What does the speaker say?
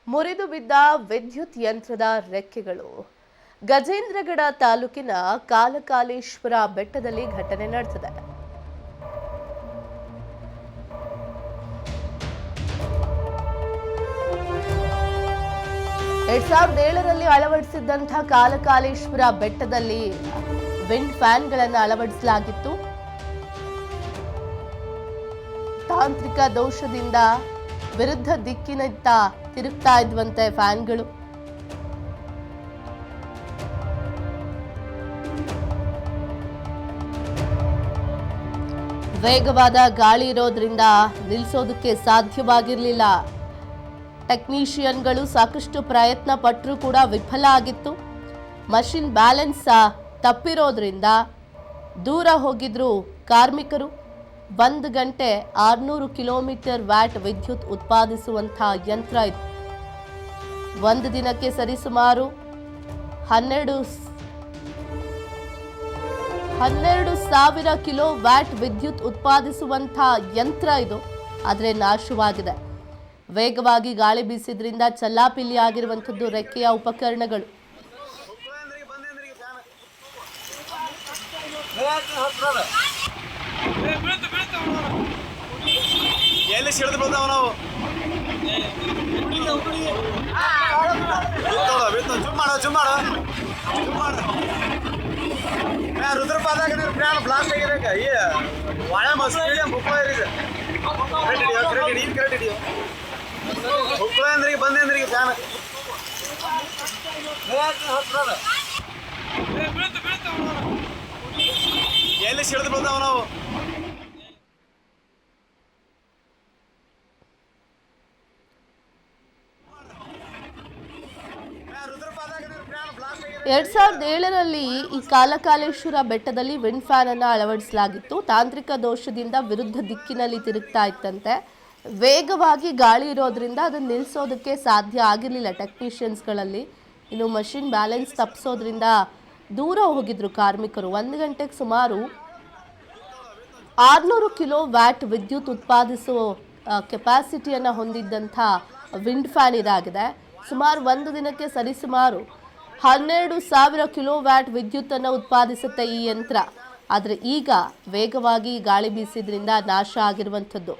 ಮುರಿದು ಬಿದ್ದ ವಿದ್ಯುತ್ ಯಂತ್ರದ ರೆಕ್ಕೆಗಳು. ಗಜೇಂದ್ರಗಡ ತಾಲೂಕಿನ ಕಾಲಕಾಲೇಶ್ವರ ಬೆಟ್ಟದಲ್ಲಿ ಘಟನೆ ನಡೆದಿದೆ. ಎರಡ್ 2007ರಲ್ಲಿ ಅಳವಡಿಸಿದ್ದಂತಹ ಕಾಲಕಾಲೇಶ್ವರ ಬೆಟ್ಟದಲ್ಲಿ ವಿಂಡ್ ಫ್ಯಾನ್ಗಳನ್ನು ಅಳವಡಿಸಲಾಗಿತ್ತು. ತಾಂತ್ರಿಕ ದೋಷದಿಂದ ವಿರುದ್ಧ ದಿಕ್ಕಿನತ್ತ ತಿರುಗ್ತಾ ಇದ್ವಂತೆ ಫ್ಯಾನ್ಗಳು. ವೇಗವಾದ ಗಾಳಿ ಇರೋದ್ರಿಂದ ನಿಲ್ಲಿಸೋದಕ್ಕೆ ಸಾಧ್ಯವಾಗಿರಲಿಲ್ಲ. ಟೆಕ್ನಿಷಿಯನ್ಗಳು ಸಾಕಷ್ಟು ಪ್ರಯತ್ನ ಪಟ್ಟರೂ ಕೂಡ ವಿಫಲ ಆಗಿತ್ತು. ಮಷಿನ್ ಬ್ಯಾಲೆನ್ಸ್ ತಪ್ಪಿರೋದ್ರಿಂದ ದೂರ ಹೋಗಿದ್ರು ಕಾರ್ಮಿಕರು. 1 ಗಂಟೆ 600 ಕಿಲೋಮೀಟರ್ ವ್ಯಾಟ್ ವಿದ್ಯುತ್ ಉತ್ಪಾದಿಸುವಂತಹ ಯಂತ್ರ ಇದು. ಒಂದು ದಿನಕ್ಕೆ ಸರಿಸುಮಾರು 12,000 ಕಿಲೋ ವ್ಯಾಟ್ ವಿದ್ಯುತ್ ಉತ್ಪಾದಿಸುವಂತಹ ಯಂತ್ರ ಇದು. ಆದರೆ ನಾಶವಾಗಿದೆ. ವೇಗವಾಗಿ ಗಾಳಿ ಬೀಸಿದ್ರಿಂದ ಚಲ್ಲಾಪಿಲ್ಲಿ ಆಗಿರುವಂಥದ್ದು ರೆಕ್ಕೆಯ ಉಪಕರಣಗಳು. ಎಲ್ಲಿ ಸಿಡಿದು ಬಂದವ ನಾವು ಜುಮ್ ಮಾಡ ರುದ್ರಪಾದಾಗ ಪ್ರಾಣ ಬ್ಲಾಸ್ಟ್ ಆಗಿರಕ ಈ ಒಳ ಮಸ್ತಿ ಮುಪ್ಪಳ ಇದೆ ಕರೆಕ್ಟ್ ಹಿಡಿಯೋ ಮುಪ್ಪಳ ಅಂದ್ರಿಗೆ ಬಂದೆ ಅಂದ್ರಿಗೆ ಫ್ಯಾನ್ ಎಲ್ಲಿ ಸಿಡಿದು ಬಂದವ ನಾವು ಎರಡ್ 2007ರಲ್ಲಿ ಈ ಕಾಲಕಾಲೇಶ್ವರ ಬೆಟ್ಟದಲ್ಲಿ ವಿಂಡ್ ಫ್ಯಾನ್ ಅನ್ನು ಅಳವಡಿಸಲಾಗಿತ್ತು. ತಾಂತ್ರಿಕ ದೋಷದಿಂದ ವಿರುದ್ಧ ದಿಕ್ಕಿನಲ್ಲಿ ತಿರುಗ್ತಾ ಇತ್ತಂತೆ. ವೇಗವಾಗಿ ಗಾಳಿ ಇರೋದ್ರಿಂದ ಅದನ್ನು ನಿಲ್ಲಿಸೋದಕ್ಕೆ ಸಾಧ್ಯ ಆಗಿರಲಿಲ್ಲ ಟೆಕ್ನಿಷಿಯನ್ಸ್ಗಳಲ್ಲಿ. ಇನ್ನು ಮಷಿನ್ ಬ್ಯಾಲೆನ್ಸ್ ತಪ್ಪಿಸೋದ್ರಿಂದ ದೂರ ಹೋಗಿದ್ರು ಕಾರ್ಮಿಕರು. 1 ಗಂಟೆಗೆ ಸುಮಾರು 600 ಕಿಲೋ ವ್ಯಾಟ್ ವಿದ್ಯುತ್ ಉತ್ಪಾದಿಸುವ ಕೆಪಾಸಿಟಿಯನ್ನು ಹೊಂದಿದ್ದಂಥ ವಿಂಡ್ ಫ್ಯಾನ್ ಇದಾಗಿದೆ. ಸುಮಾರು ಒಂದು ದಿನಕ್ಕೆ ಸರಿಸುಮಾರು 12,000 ಕಿಲೋ ವ್ಯಾಟ್ ವಿದ್ಯುತ್ತನ್ನು ಉತ್ಪಾದಿಸುತ್ತೆ ಈ ಯಂತ್ರ. ಆದರೆ ಈಗ ವೇಗವಾಗಿ ಗಾಳಿ ಬೀಸಿದ್ರಿಂದ ನಾಶ ಆಗಿರುವಂಥದ್ದು.